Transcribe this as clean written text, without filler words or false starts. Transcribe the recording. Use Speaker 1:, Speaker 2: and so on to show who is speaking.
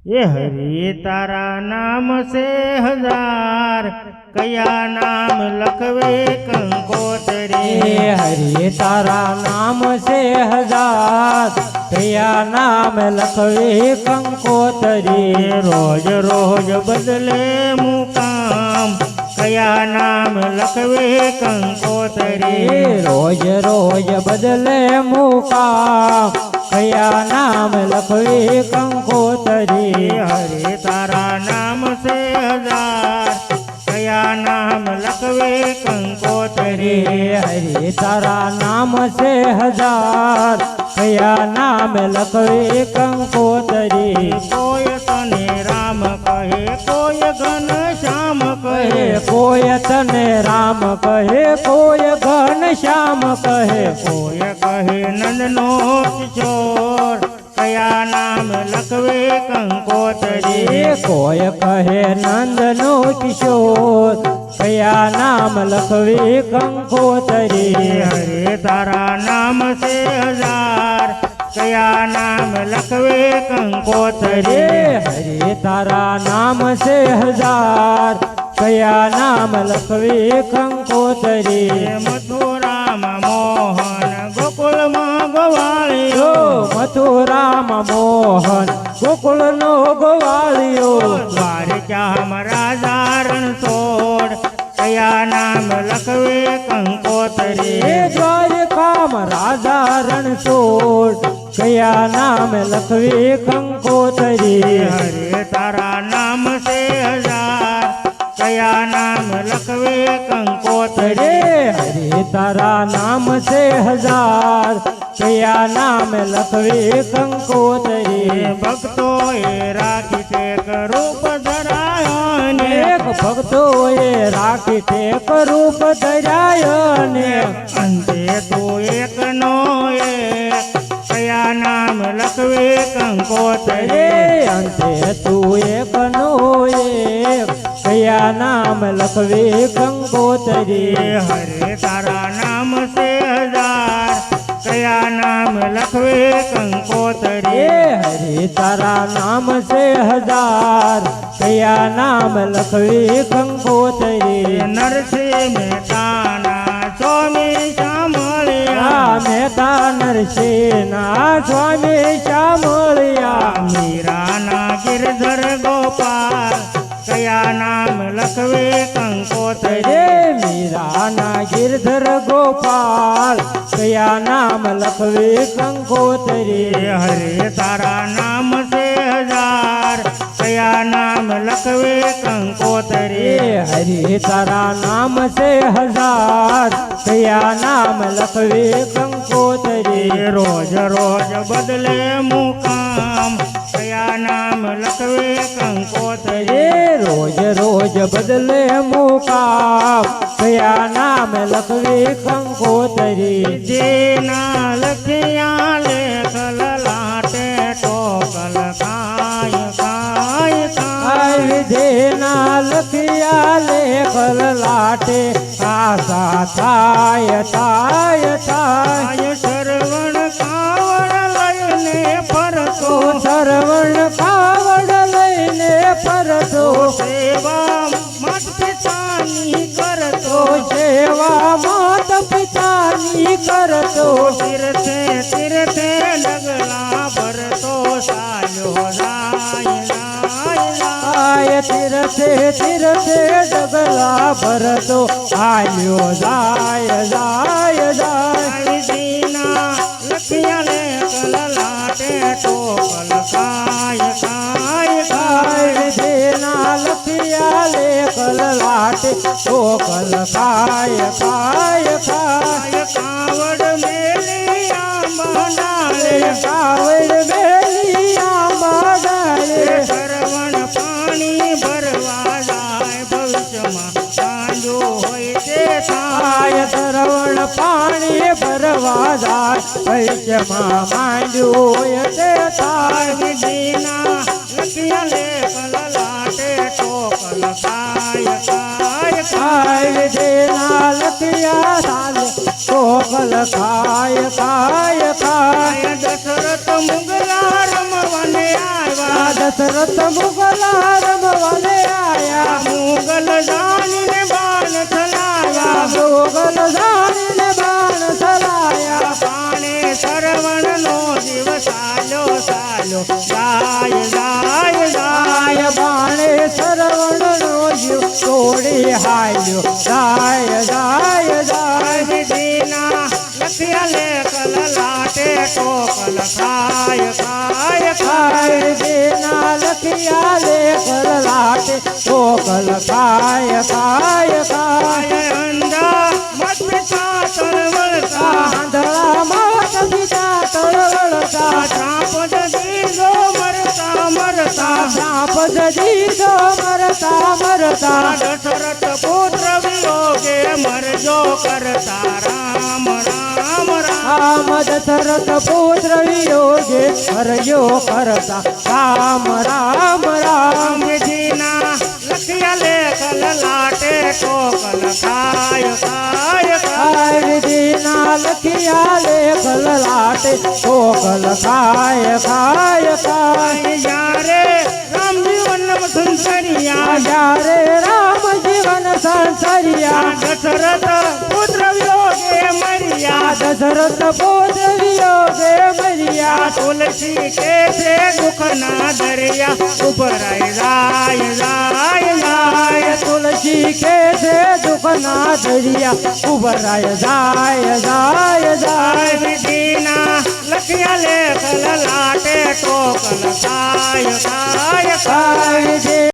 Speaker 1: ये हरि तारा नाम से हजार, कया नाम लखवे कंकोतरी।
Speaker 2: ये हरि तारा नाम से हजार, कया नाम लखवे कंकोतरी।
Speaker 1: रोज रोज बदले मुकाम, कया नाम लखवे कंकोतरी।
Speaker 2: रोज रोज बदले मुकाम, कया नाम लखवे कंकोतरी।
Speaker 1: हरि तारा नाम से हजार, कया नाम लखवे कंकोतरी।
Speaker 2: हरि तारा नाम से हजार, कया नाम लखवे कंकोतरी।
Speaker 1: कोय तने राम कहे, कोय घन श्याम कहे।
Speaker 2: कोय तने राम कहे, कोय घन श्याम कहे।
Speaker 1: कोय कहे नंदनो किशोर, कया नाम लखवे कंकोतरी।
Speaker 2: कोय कहे नंदनो किशोर, कया नाम लखवे कंकोतरी।
Speaker 1: हरे तारा नाम से हजार, कया नाम लखवे कंकोतरी।
Speaker 2: हरे तारा नाम से हजार, कया नाम लखवे कंकोतरी।
Speaker 1: मथुरा मोहन गोकुल गोवालियो,
Speaker 2: मथुराम मोहन गोकुल नो गोवालियो।
Speaker 1: द्वारिका राजा रणछोड़, कया नाम लखवे कंकोतरी।
Speaker 2: द्वारकाम राजा रणछोड़, कया नाम लखवे कंकोतरी।
Speaker 1: हरे तारा नाम से हजार, कया नाम लखवे कंकोतरी।
Speaker 2: हरे तारा नाम से हजार, कया नाम लखवे कंकोतरी।
Speaker 1: भक्तो ये राखी टेक रूप धरायो ने,
Speaker 2: भक्तो ये राखी टेक रूप धरायो ने।
Speaker 1: अंते तो एक नो एक, कया नाम लखवे कंकोतरी।
Speaker 2: अंते तू एक नो एक, कया नाम लखवे कंकोतरी।
Speaker 1: हरे तारा नाम से हजार, कया नाम लखवे कंकोतरी।
Speaker 2: हरे तारा नाम से हजार, कया नाम लखवे कंकोतरी।
Speaker 1: नरसिंह मेहताना स्वामी श्यामलिया,
Speaker 2: मेहता नरसेना स्वामी श्यामलिया।
Speaker 1: मीराना गिरधर गोपाल, कया नाम लखवे कंकोतरी।
Speaker 2: मीराना गिरधर गोपाल, कया नाम लखवे कंकोतरी।
Speaker 1: हरे तारा नाम से हजार, कया नाम लखवे कंकोतरी।
Speaker 2: हरे तारा नाम से हजार, कया नाम लखवे कंकोतरी।
Speaker 1: रोज रोज बदले मुकाम, कया नाम लखवे कंकोतरी।
Speaker 2: रोज रोज बदले मुकाम, कया नाम लखवे कंकोतरी।
Speaker 1: जेना लखिया लेख ललाटे टोकल काय काय काय।
Speaker 2: विधेना लखिया लेख लाटे, आशा थाय थाय थाय।
Speaker 1: श्रवण कावड़ लयने परतो,
Speaker 2: श्रवण कावड़ लयने परतो।
Speaker 1: सेवा मत पितानी करतो,
Speaker 2: सेवा मात पितानी करतो।
Speaker 1: तीर्थे तीर्थे डगला भरतो, सायो जाय जाय
Speaker 2: आय तीर्थे तीर्थे डगला भरतो, आयो जाय जाय जाय।
Speaker 1: दीना लखिया लेख ललाटे टोकल काय काय काय।
Speaker 2: देना लखिया लेख लाटे, टोकल काय काय काय।
Speaker 1: कावड़ मेलिया डाले,
Speaker 2: कावड़ मेलिया डाले।
Speaker 1: श्रवण पानी भरवा जाय, भविष्यમાં સાંજો હોય તે થાય।
Speaker 2: श्रवण पाणी भरवा जाय, भविष्यમાં માંડ્યું તે થાય।
Speaker 1: દીના લખિયા લેખ લલાટે ટોકલ काय काय
Speaker 2: काय देना लखिया साले, टोकल काय काय काय।
Speaker 1: दशरथ मुगला रमवने आया, આવ્યા
Speaker 2: દશરથ મુગલ રમવાને આયા
Speaker 1: મુગલ જાણીને બાણ ચલાવ્યા
Speaker 2: મુગલ જાણીને બાણ ચલાયા
Speaker 1: બાણે સરવણનો જીવ સાલ્યો સાલ્યો જાય જાય જાય
Speaker 2: આય બાણે સરવણનો જીવ તોડી હાલ્યો જાય જાય જાય
Speaker 1: દીના લખ્યા લેખ લલાટે ટોકલ ખાય ખાય ખાય
Speaker 2: ખાય દેના લખિયા લેખ લાટે કોકલ ખાય ખાય ખાય
Speaker 1: અંધા મત પિતા તળવળતા
Speaker 2: આંધળા માત પિતા તળવળતા
Speaker 1: સાપ દીધો મરતા મરતા
Speaker 2: સાપ દીધો મરતા મરતા
Speaker 1: દશરથ પુત્ર વિયોગે મરજો કરતા રામ રામ રામ
Speaker 2: રામ દશરથ પુત્ર વિયોગે હરયો કરતા રામ રામ રામ
Speaker 1: જીના લખ્યા લેખ લલાટે ટોકલ ખાય ખાય ખાય
Speaker 2: વિધિના લખિયા લેખ લાટે કોકલ ખાય ખાય ખાય
Speaker 1: યારે રામ જીવન સંસરિયા
Speaker 2: જ્યારે રામ જીવન સંસરિયા
Speaker 1: દશરથ પુત્ર વિયોગે મર્યા
Speaker 2: દશરથ પુત્ર વિયોગે મર્યા
Speaker 1: તુલસી કે છે દુઃખના દરિયા ઉભરાય જાય જાય જાય
Speaker 2: તુલસી કે છે દુઃખના દરિયા ઉભરાય જાય જાય જાય
Speaker 1: વિધિના લખ્યા લેખ લલાટે ટોકલ ખાય ખાય ખાય
Speaker 2: ખાય